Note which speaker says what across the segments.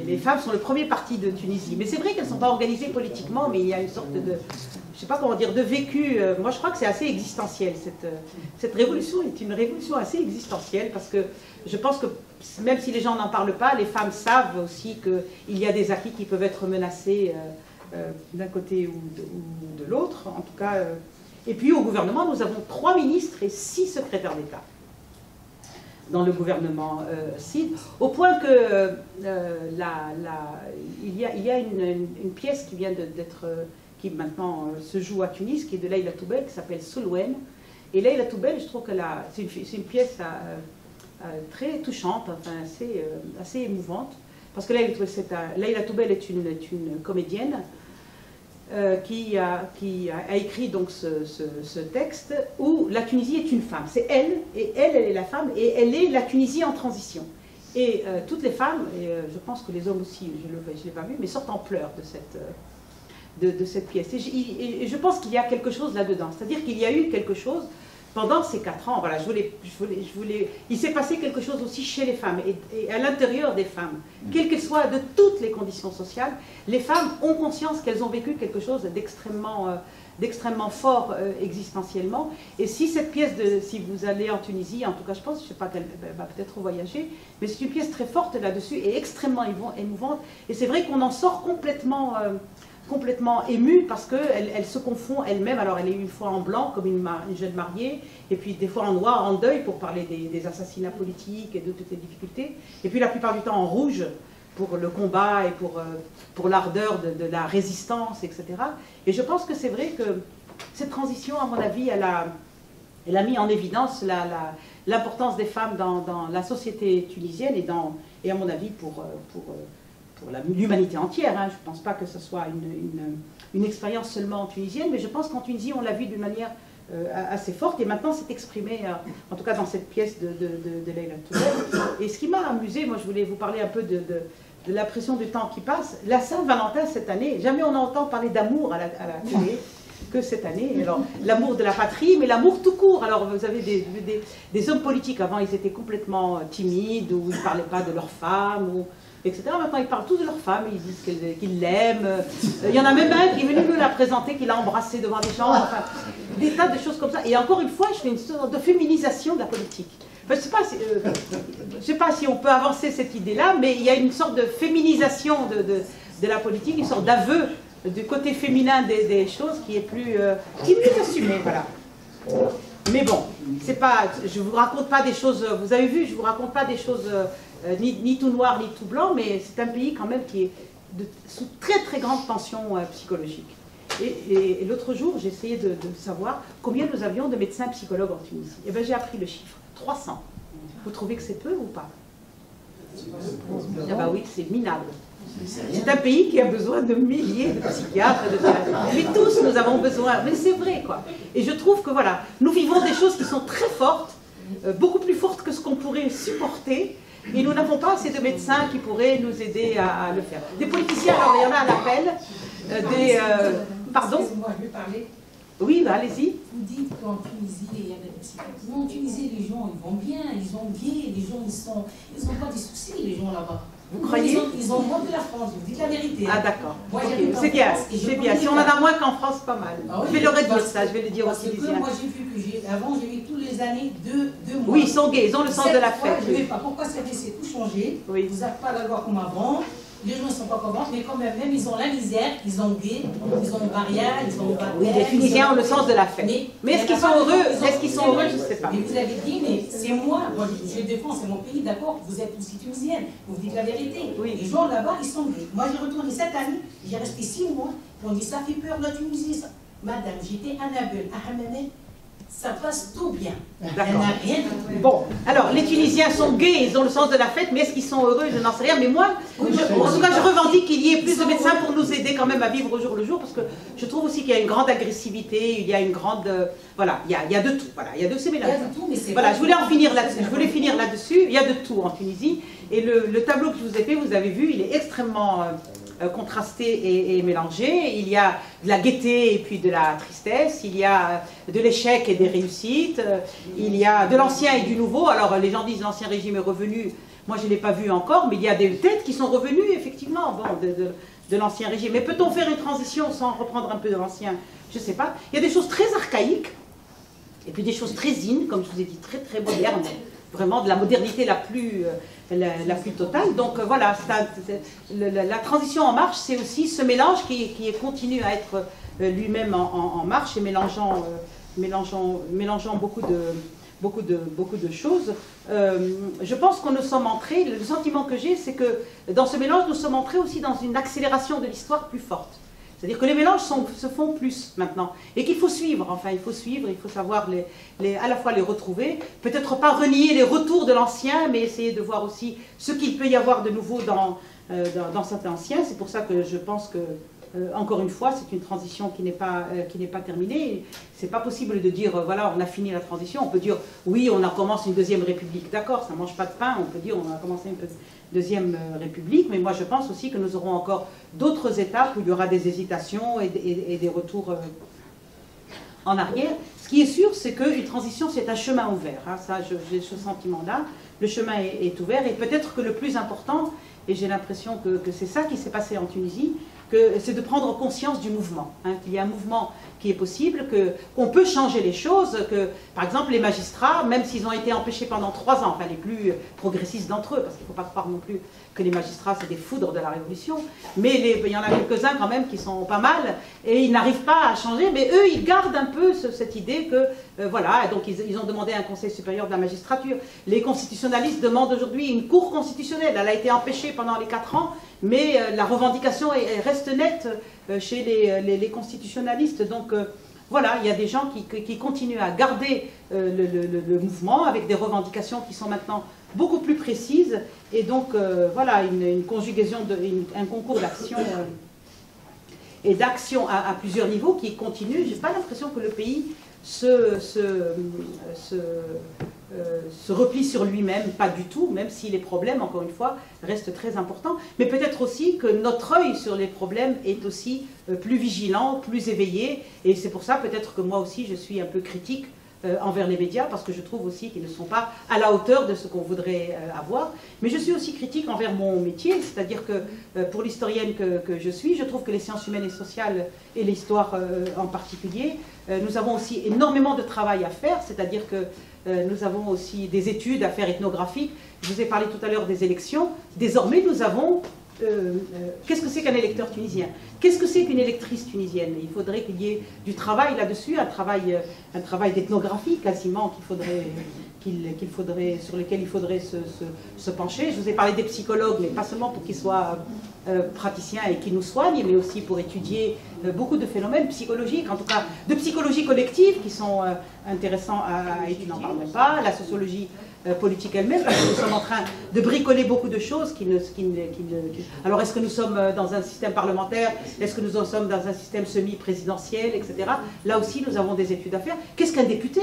Speaker 1: les femmes sont le premier parti de Tunisie. Mais c'est vrai qu'elles ne sont pas organisées politiquement, mais il y a une sorte de, je ne sais pas comment dire, de vécu. Moi, je crois que c'est assez existentiel. Cette révolution est une révolution assez existentielle, parce que je pense que même si les gens n'en parlent pas, les femmes savent aussi qu'il y a des acquis qui peuvent être menacés d'un côté ou de l'autre, en tout cas. Et puis au gouvernement, nous avons 3 ministres et 6 secrétaires d'État dans le gouvernement CID, au point que il y a une pièce qui vient d'être, qui maintenant se joue à Tunis, qui est de Leïla Toubel, qui s'appelle Solwen. Et Leïla Toubel, je trouve que c'est une pièce très touchante, enfin assez émouvante, parce que Leïla Toubel est une comédienne qui a écrit donc ce texte où la Tunisie est une femme. C'est elle, et elle est la femme, et elle est la Tunisie en transition. Et toutes les femmes, et je pense que les hommes aussi, je ne l'ai pas vu, mais sortent en pleurs de cette pièce. Et je pense qu'il y a quelque chose là-dedans, c'est-à-dire qu'il y a eu quelque chose pendant ces 4 ans. Voilà, il s'est passé quelque chose aussi chez les femmes et à l'intérieur des femmes, quelles qu'elles soient de toutes les conditions sociales, les femmes ont conscience qu'elles ont vécu quelque chose d'extrêmement fort existentiellement. Et si cette pièce, si vous allez en Tunisie, en tout cas je pense, je ne sais pas qu'elle va peut-être voyager, mais c'est une pièce très forte là-dessus et extrêmement émouvante. Et c'est vrai qu'on en sort complètement émue, parce qu'elle se confond elle-même. Alors elle est une fois en blanc comme une jeune mariée, et puis des fois en noir, en deuil, pour parler des assassinats politiques et de toutes les difficultés, et puis la plupart du temps en rouge pour le combat et pour l'ardeur de la résistance, etc. Et je pense que c'est vrai que cette transition, à mon avis, elle a mis en évidence l'importance des femmes dans la société tunisienne et à mon avis pour l'humanité entière. Hein. Je ne pense pas que ce soit une expérience seulement tunisienne, mais je pense qu'en Tunisie, on l'a vu d'une manière assez forte, et maintenant c'est exprimé, en tout cas dans cette pièce de Leïla Toubel. Et ce qui m'a amusé, moi je voulais vous parler un peu de l'impression du temps qui passe. La Saint-Valentin cette année, jamais on entend parler d'amour à la télé que cette année. Alors l'amour de la patrie, mais l'amour tout court. Alors vous avez des hommes politiques, avant ils étaient complètement timides, ou ils ne parlaient pas de leur femme, etc. Maintenant, ils parlent tous de leur femme, ils disent qu'ils l'aiment. Il y en a même un qui est venu nous la présenter, qu'il a embrassé devant des gens, enfin, des tas de choses comme ça. Et encore une fois, je fais une sorte de féminisation de la politique. Enfin, je ne sais pas si on peut avancer cette idée-là, mais il y a une sorte de féminisation de la politique, une sorte d'aveu du côté féminin des choses qui est plus assumé, voilà. Mais bon, c'est pas, je ne vous raconte pas des choses, vous avez vu, je ne vous raconte pas des choses ni tout noir ni tout blanc, mais c'est un pays quand même qui est sous très très grande tension psychologique. Et l'autre jour, j'ai essayé de savoir combien nous avions de médecins psychologues en Tunisie. Et bien j'ai appris le chiffre, 300. Vous trouvez que c'est peu ou pas? Ah bah oui, c'est minable. C'est un pays qui a besoin de milliers de psychiatres, mais tous nous avons besoin, mais c'est vrai quoi. Et je trouve que voilà, nous vivons des choses qui sont très fortes, beaucoup plus fortes que ce qu'on pourrait supporter, et nous n'avons pas assez de médecins qui pourraient nous aider à le faire. Des politiciens, alors il y en a à l'appel, pardon? Excusez-moi, je vais parler. Oui, bah, allez-y.
Speaker 2: Vous dites qu'en Tunisie, il y a des psychiatres. Non, en Tunisie, les gens, ils vont bien, ils ont bien, les gens, ils n'ont pas de soucis, les gens là-bas.
Speaker 1: Vous croyez?
Speaker 2: Ils ont moins que la France, je vous dis la vérité.
Speaker 1: Ah d'accord, okay. C'est bien, c'est bien. Si on en a moins qu'en France, pas mal. Ah, oui, je vais leur dire ça, je vais le dire aux Tunisiens.
Speaker 2: Moi j'ai vu que avant j'ai vu tous les années deux mois.
Speaker 1: Oui, ils sont gays, ils ont le sens de la fête.
Speaker 2: Je ne sais pas pourquoi c'est tout changé. Oui. Vous n'avez pas la loi comme avant. Les gens ne sont pas contents, mais quand même, ils ont la misère, ils ont gay, ils ont Maria, ils ont Batel.
Speaker 1: Oui, les Tunisiens ont le sens de la fête. Mais est-ce qu'ils sont heureux? Est-ce qu'ils sont heureux? Je ne sais pas.
Speaker 2: Mais vous avez dit, mais c'est moi je défends, c'est mon pays, d'accord, vous êtes aussi tunisienne, vous dites la vérité. Oui. Les gens là-bas, ils sont gays. Moi, j'ai retourné cette année, j'ai resté 6 mois, et on dit, ça fait peur la Tunisie, ça. Madame, j'étais à Nabil, à Hammamet. Ça passe tout bien.
Speaker 1: D'accord. Bon, alors les Tunisiens sont gays, ils ont le sens de la fête, mais est-ce qu'ils sont heureux? Je n'en sais rien. Mais moi, en tout cas, je revendique qu'il y ait plus de médecins pour nous aider quand même à vivre au jour le jour, parce que je trouve aussi qu'il y a une grande agressivité, il y a une grande, voilà, il y a de tout. Voilà, il y a de ces mélanges. Voilà, je voulais en finir là-dessus. Je voulais finir là-dessus. Il y a de tout en Tunisie, et le tableau que je vous ai fait, vous avez vu, il est extrêmement contrasté et mélangé. Il y a de la gaieté et puis de la tristesse, il y a de l'échec et des réussites, il y a de l'ancien et du nouveau. Alors les gens disent l'ancien régime est revenu, moi je ne l'ai pas vu encore, mais il y a des têtes qui sont revenues effectivement bon, de l'ancien régime. Mais peut-on faire une transition sans reprendre un peu de l'ancien? Je ne sais pas. Il y a des choses très archaïques, et puis des choses très comme je vous ai dit, très très modernes, vraiment de la modernité la plus totale. Donc voilà, la transition en marche, c'est aussi ce mélange qui continue à être lui-même en marche et mélangeant beaucoup de choses. Je pense que nous sommes entrés, le sentiment que j'ai, c'est que dans ce mélange, nous sommes entrés aussi dans une accélération de l'histoire plus forte. C'est-à-dire que les mélanges se font plus maintenant, et qu'il faut suivre, enfin il faut suivre, il faut savoir à la fois les retrouver, peut-être pas renier les retours de l'ancien, mais essayer de voir aussi ce qu'il peut y avoir de nouveau dans cet ancien. C'est pour ça que je pense que, encore une fois, c'est une transition qui n'est pas terminée. C'est pas possible de dire, voilà, on a fini la transition. On peut dire, oui, on a commencé une deuxième république, d'accord, ça ne mange pas de pain, on peut dire, on a commencé une deuxième république, mais moi je pense aussi que nous aurons encore d'autres étapes où il y aura des hésitations et des retours en arrière. Ce qui est sûr, c'est qu'une transition, c'est un chemin ouvert. Hein. Ça, j'ai ce sentiment-là. Le chemin est ouvert, et peut-être que le plus important, et j'ai l'impression que c'est ça qui s'est passé en Tunisie, c'est de prendre conscience du mouvement, hein, qu'il y a un mouvement qui est possible, qu'on peut changer les choses, que par exemple les magistrats, même s'ils ont été empêchés pendant 3 ans, enfin les plus progressistes d'entre eux, parce qu'il ne faut pas croire non plus que les magistrats c'est des foudres de la révolution, mais il y en a quelques-uns quand même qui sont pas mal, et ils n'arrivent pas à changer, mais eux ils gardent un peu cette idée que, voilà, donc ils ont demandé un conseil supérieur de la magistrature. Les constitutionnalistes demandent aujourd'hui une cour constitutionnelle, elle a été empêchée pendant les 4 ans, mais la revendication reste nette chez les constitutionnalistes. Donc voilà, il y a des gens qui continuent à garder le mouvement avec des revendications qui sont maintenant beaucoup plus précises. Et donc voilà, une conjugaison, un concours d'action et d'action à plusieurs niveaux qui continue. Je n'ai pas l'impression que le pays se replie sur lui-même, pas du tout, même si les problèmes, encore une fois, restent très importants. Mais peut-être aussi que notre œil sur les problèmes est aussi plus vigilant, plus éveillé. Et c'est pour ça peut-être que moi aussi je suis un peu critique envers les médias, parce que je trouve aussi qu'ils ne sont pas à la hauteur de ce qu'on voudrait avoir. Mais je suis aussi critique envers mon métier, c'est-à-dire que pour l'historienne que je suis, je trouve que les sciences humaines et sociales, et l'histoire en particulier, nous avons aussi énormément de travail à faire, c'est-à-dire que nous avons aussi des études à faire ethnographiques. Je vous ai parlé tout à l'heure des élections. Désormais, nous avons... qu'est-ce que c'est qu'un électeur tunisien? Qu'est-ce que c'est qu'une électrice tunisienne? Il faudrait qu'il y ait du travail là-dessus, un travail d'ethnographie quasiment sur lequel il faudrait se pencher. Je vous ai parlé des psychologues, mais pas seulement pour qu'ils soient praticiens et qu'ils nous soignent, mais aussi pour étudier beaucoup de phénomènes psychologiques, en tout cas de psychologie collective, qui sont intéressants à étudier. N'en parlons pas, la sociologie politique elle-même, parce que nous sommes en train de bricoler beaucoup de choses Alors, est-ce que nous sommes dans un système parlementaire? Est-ce que nous en sommes dans un système semi-présidentiel, etc. Là aussi, nous avons des études à faire. Qu'est-ce qu'un député?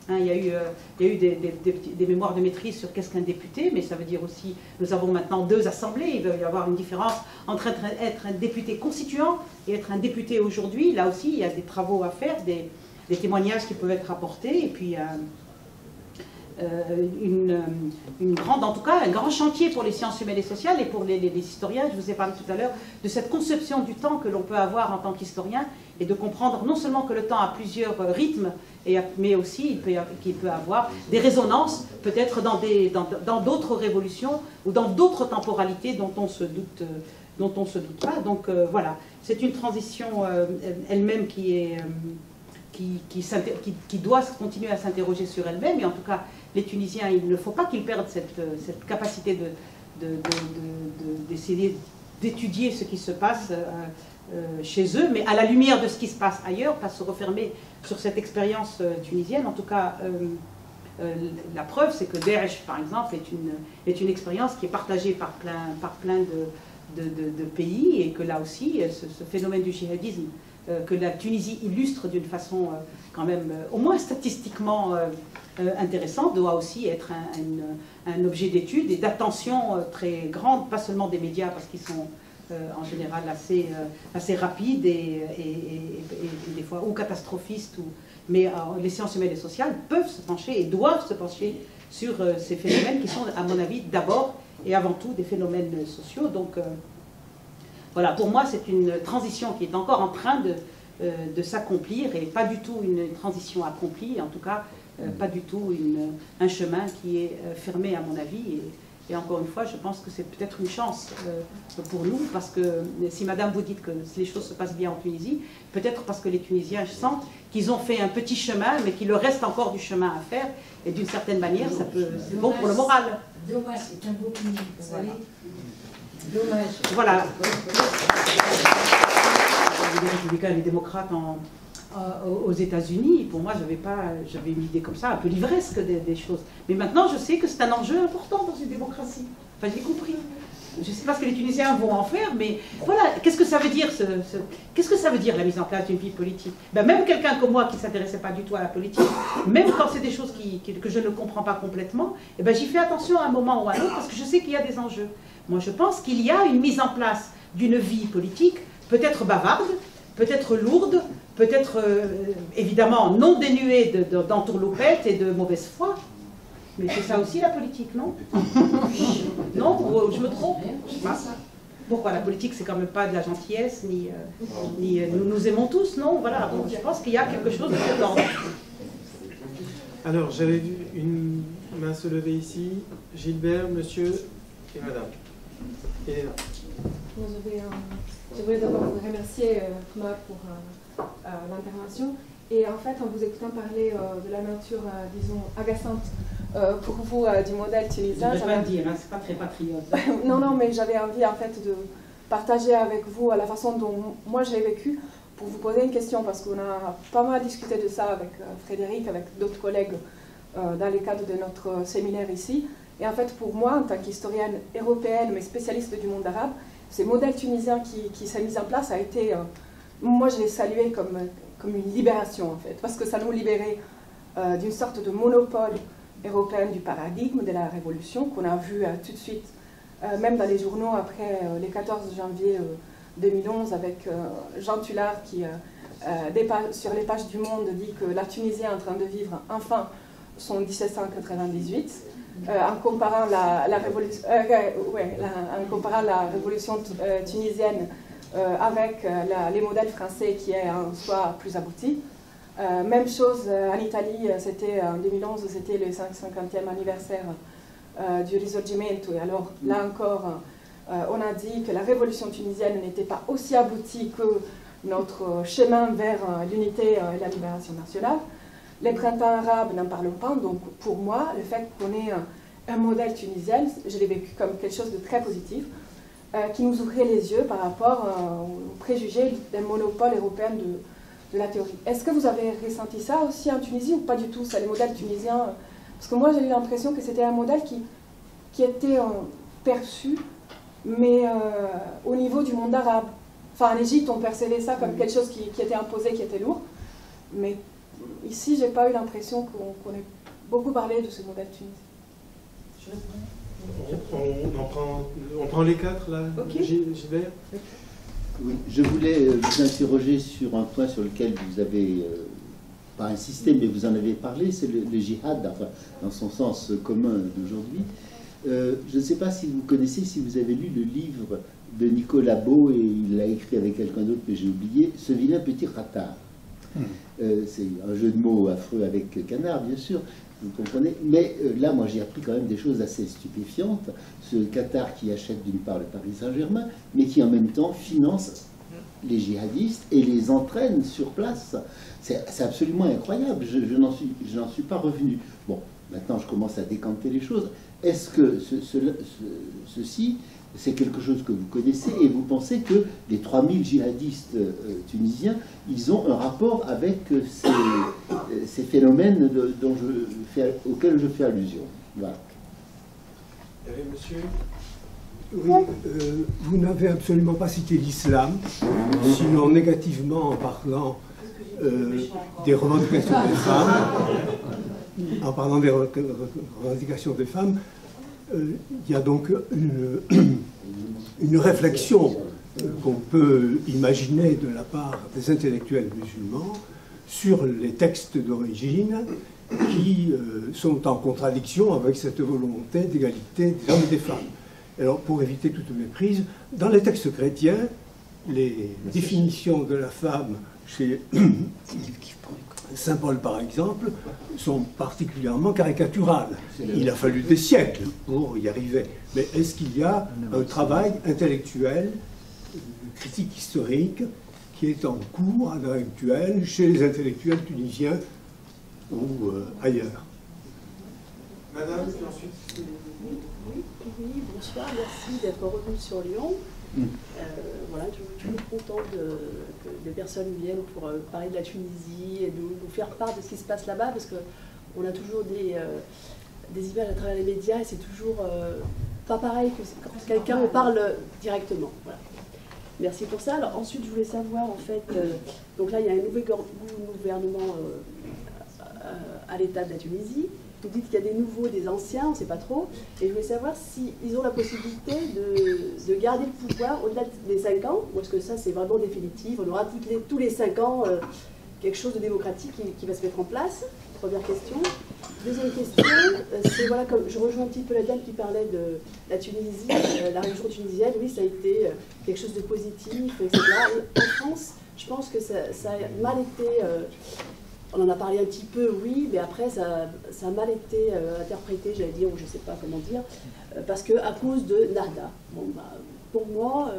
Speaker 1: Hein, il y a eu des mémoires de maîtrise sur qu'est-ce qu'un député, mais ça veut dire aussi, nous avons maintenant 2 assemblées, il va y avoir une différence entre être un député constituant et être un député aujourd'hui. Là aussi, il y a des travaux à faire, des témoignages qui peuvent être apportés, et puis en tout cas, un grand chantier pour les sciences humaines et sociales et pour les historiens. Je vous ai parlé tout à l'heure de cette conception du temps que l'on peut avoir en tant qu'historien, et de comprendre non seulement que le temps a plusieurs rythmes, mais aussi qu'il peut avoir des résonances, peut-être dans d'autres révolutions ou dans d'autres temporalités dont on se doute pas. Donc voilà, c'est une transition elle-même qui doit continuer à s'interroger sur elle-même, et en tout cas les Tunisiens, il ne faut pas qu'ils perdent cette capacité d'essayer d'étudier ce qui se passe chez eux, mais à la lumière de ce qui se passe ailleurs, pas se refermer sur cette expérience tunisienne. En tout cas, la preuve, c'est que Daesh, par exemple, est une expérience qui est partagée par plein de pays, et que là aussi, ce phénomène du djihadisme que la Tunisie illustre d'une façon quand même, au moins statistiquement intéressante, doit aussi être un objet d'étude et d'attention très grande, pas seulement des médias, parce qu'ils sont en général assez rapides et des fois ou catastrophistes, mais les sciences humaines et sociales peuvent se pencher et doivent se pencher sur ces phénomènes qui sont, à mon avis, d'abord et avant tout des phénomènes sociaux. Donc voilà, pour moi c'est une transition qui est encore en train de s'accomplir et pas du tout une transition accomplie, en tout cas pas du tout un chemin qui est fermé à mon avis. Et encore une fois, je pense que c'est peut-être une chance pour nous, parce que si madame vous dites que les choses se passent bien en Tunisie, peut-être parce que les Tunisiens sentent qu'ils ont fait un petit chemin, mais qu'il leur reste encore du chemin à faire, et d'une certaine manière, c'est bon pour le moral.
Speaker 2: Dommage, c'est un beau pays, vous savez.
Speaker 1: Dommage. Voilà. Les républicains et les démocrates aux États-Unis, pour moi, j'avais une idée comme ça, un peu livresque des choses. Mais maintenant, je sais que c'est un enjeu important dans une démocratie. Enfin, j'ai compris. Je ne sais pas ce que les Tunisiens vont en faire, mais voilà, qu'est-ce que ça veut dire qu'est-ce que ça veut dire la mise en place d'une vie politique? Ben, même quelqu'un comme moi qui ne s'intéressait pas du tout à la politique, même quand c'est des choses que je ne comprends pas complètement, eh ben, j'y fais attention à un moment ou à un autre parce que je sais qu'il y a des enjeux. Moi, je pense qu'il y a une mise en place d'une vie politique, peut-être bavarde, peut-être lourde, peut-être évidemment non dénuée d'entourloupettes et de mauvaise foi. Mais c'est ça aussi la politique, non? Non? Je me trompe? Je sais pas. Pourquoi la politique, c'est quand même pas de la gentillesse, ni nous aimons tous, non? Voilà, bon, je pense qu'il y a quelque chose de cet ordre.
Speaker 3: Alors, j'avais vu une main se lever ici. Gilbert, monsieur et madame. Elena.
Speaker 4: Je voulais d'abord vous remercier, Thomas, pour l'intervention. Et en fait, en vous écoutant parler de la nature, disons, agaçante pour vous du modèle tunisien...
Speaker 1: Je ne vais pas le dire, hein, c'est pas très patriote.
Speaker 4: non, mais j'avais envie, en fait, de partager avec vous la façon dont moi je l'ai vécu, pour vous poser une question, parce qu'on a pas mal discuté de ça avec Frédéric, avec d'autres collègues dans le cadre de notre séminaire ici. Et en fait, pour moi, en tant qu'historienne européenne, mais spécialiste du monde arabe, ce modèle tunisien qui s'est mis en place a été, moi je l'ai salué comme une libération en fait, parce que ça nous libérait d'une sorte de monopole européen du paradigme de la révolution qu'on a vu tout de suite, même dans les journaux après les 14 janvier 2011 avec Jean Tullard qui, sur les pages du Monde, dit que la Tunisie est en train de vivre enfin son 1798. En comparant la révolution tunisienne avec les modèles français qui est en soi plus abouti. Même chose en Italie, c'était en 2011, c'était le 50e anniversaire du Risorgimento. Et alors là encore, on a dit que la révolution tunisienne n'était pas aussi aboutie que notre chemin vers l'unité et la libération nationale. Les printemps arabes, n'en parlons pas, donc pour moi, le fait qu'on ait un modèle tunisien, je l'ai vécu comme quelque chose de très positif, qui nous ouvrait les yeux par rapport aux préjugés d'un monopole européen de la théorie. Est-ce que vous avez ressenti ça aussi en Tunisie ou pas du tout, ça, les modèles tunisiens? Parce que moi, j'ai eu l'impression que c'était un modèle qui était perçu, mais au niveau du monde arabe. Enfin, en Égypte, on percevait ça comme quelque chose qui était imposé, qui était lourd, mais ici, j'ai pas eu l'impression qu'on ait beaucoup parlé de ce modèle tunisien.
Speaker 3: On prend les quatre, là, okay. Gilbert.
Speaker 5: Oui, je voulais vous interroger sur un point sur lequel vous avez, pas insisté, mais vous en avez parlé, c'est le djihad, enfin, dans son sens commun d'aujourd'hui. Je ne sais pas si vous connaissez, si vous avez lu le livre de Nicolas Beau, et il l'a écrit avec quelqu'un d'autre que j'ai oublié, Ce vilain petit ratard. C'est un jeu de mots affreux avec canard, bien sûr, vous comprenez. Mais là, moi, j'ai appris quand même des choses assez stupéfiantes. Ce Qatar qui achète d'une part le Paris Saint-Germain, mais qui en même temps finance les djihadistes et les entraîne sur place. C'est absolument incroyable. Je n'en suis pas revenu. Bon, maintenant, je commence à décanter les choses. Est-ce que ceci, c'est quelque chose que vous connaissez et vous pensez que les 3000 djihadistes tunisiens, ils ont un rapport avec ces phénomènes auxquels je fais allusion? Voilà.
Speaker 3: Monsieur?
Speaker 6: Oui, vous n'avez absolument pas cité l'islam, sinon négativement en parlant des revendications des femmes. En parlant des revendications des femmes, il y a donc une réflexion qu'on peut imaginer de la part des intellectuels musulmans sur les textes d'origine qui sont en contradiction avec cette volonté d'égalité des hommes et des femmes. Alors, pour éviter toute méprise, dans les textes chrétiens, les définitions de la femme chez Saint Paul, par exemple, sont particulièrement caricaturales. Il a fallu des siècles pour y arriver. Mais est-ce qu'il y a un travail intellectuel, critique historique, qui est en cours à l'heure actuelle chez les intellectuels tunisiens ou ailleurs?
Speaker 3: Madame, puis ensuite...
Speaker 7: Oui, bonsoir, merci d'être revenu sur Lyon. Voilà, je suis toujours contente que des personnes viennent pour parler de la Tunisie et de nous faire part de ce qui se passe là-bas, parce qu'on a toujours des images à travers les médias et c'est toujours pas pareil que quand quelqu'un en parle directement. Voilà. Merci pour ça. Alors ensuite, je voulais savoir, en fait, donc là, il y a un nouveau gouvernement à l'État de la Tunisie. Vous dites qu'il y a des nouveaux, des anciens, on ne sait pas trop. Et je voulais savoir s'ils ont la possibilité de garder le pouvoir au-delà des 5 ans, ou est-ce que ça, c'est vraiment définitif? On aura tous les 5 ans quelque chose de démocratique qui va se mettre en place. Première question. Deuxième question, c'est, voilà, comme je rejoins un petit peu la dame qui parlait de la Tunisie, la religion tunisienne. Oui, ça a été quelque chose de positif, etc. Et en France, je pense que ça a mal été... on en a parlé un petit peu, oui, mais après, ça a mal été interprété, j'allais dire, ou je ne sais pas comment dire, parce qu'à cause de Nahda. Bon, bah, pour moi,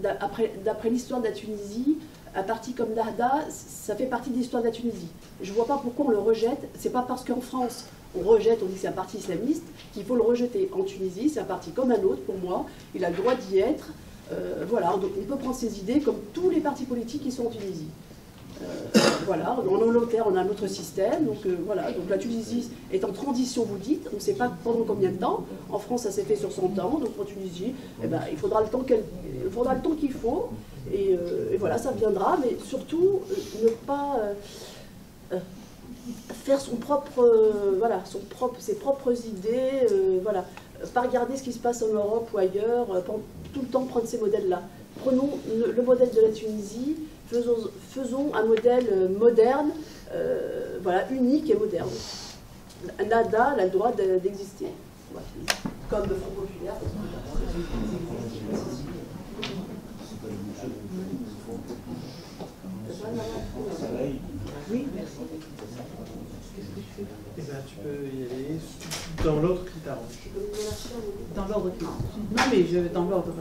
Speaker 7: d'après l'histoire de la Tunisie, un parti comme Nahda, ça fait partie de l'histoire de la Tunisie. Je ne vois pas pourquoi on le rejette. C'est pas parce qu'en France, on rejette, on dit que c'est un parti islamiste, qu'il faut le rejeter. En Tunisie, c'est un parti comme un autre, pour moi. Il a le droit d'y être. Voilà, donc on peut prendre ses idées comme tous les partis politiques qui sont en Tunisie. Voilà, en Angleterre, on a un autre système. Donc voilà, donc la Tunisie est en transition, vous dites. On ne sait pas pendant combien de temps. En France, ça s'est fait sur 100 ans. Donc en Tunisie, eh ben, il faudra le temps qu'il faut. Et voilà, ça viendra, mais surtout ne pas faire son propre, voilà, ses propres idées, voilà, pas regarder ce qui se passe en Europe ou ailleurs, tout le temps prendre ces modèles-là. Prenons le modèle de la Tunisie, faisons un modèle moderne, voilà, unique et moderne. Nahda a le droit d'exister, voilà. Comme le Front populaire.
Speaker 1: Oui, merci.
Speaker 3: Qu'est-ce que je fais? Eh bien, tu peux y aller dans l'ordre qui t'arrange.
Speaker 1: Dans l'ordre qui t'arrange. Non, mais dans l'ordre.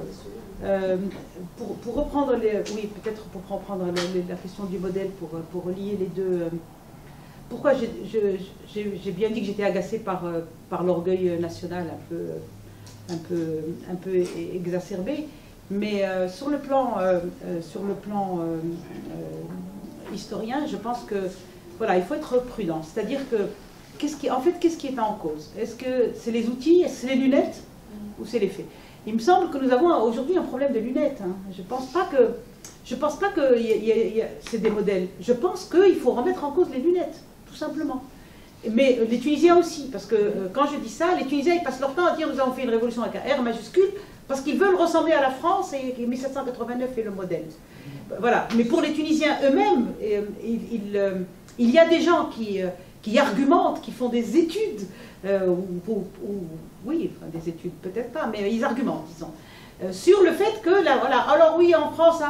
Speaker 1: Pour reprendre oui, peut-être pour reprendre la question du modèle, pour relier les deux. Pourquoi j'ai bien dit que j'étais agacée par l'orgueil national un peu exacerbé. Mais sur le plan historien, je pense que voilà, il faut être prudent. C'est-à-dire que qu'est-ce qui est en cause? Est-ce que c'est les outils, est-ce que c'est les lunettes, ou c'est les faits? Il me semble que nous avons aujourd'hui un problème de lunettes. Hein. Je pense pas que c'est des modèles. Je pense qu'il faut remettre en cause les lunettes, tout simplement. Mais les Tunisiens aussi, parce que quand je dis ça, les Tunisiens ils passent leur temps à dire nous avons fait une révolution avec un R majuscule, parce qu'ils veulent ressembler à la France et 1789 est le modèle. Voilà. Mais pour les Tunisiens eux-mêmes, il y a des gens qui argumentent, qui font des études, oui, enfin, des études peut-être pas, mais ils argumentent, disons, sur le fait que, là, voilà, alors oui, en France,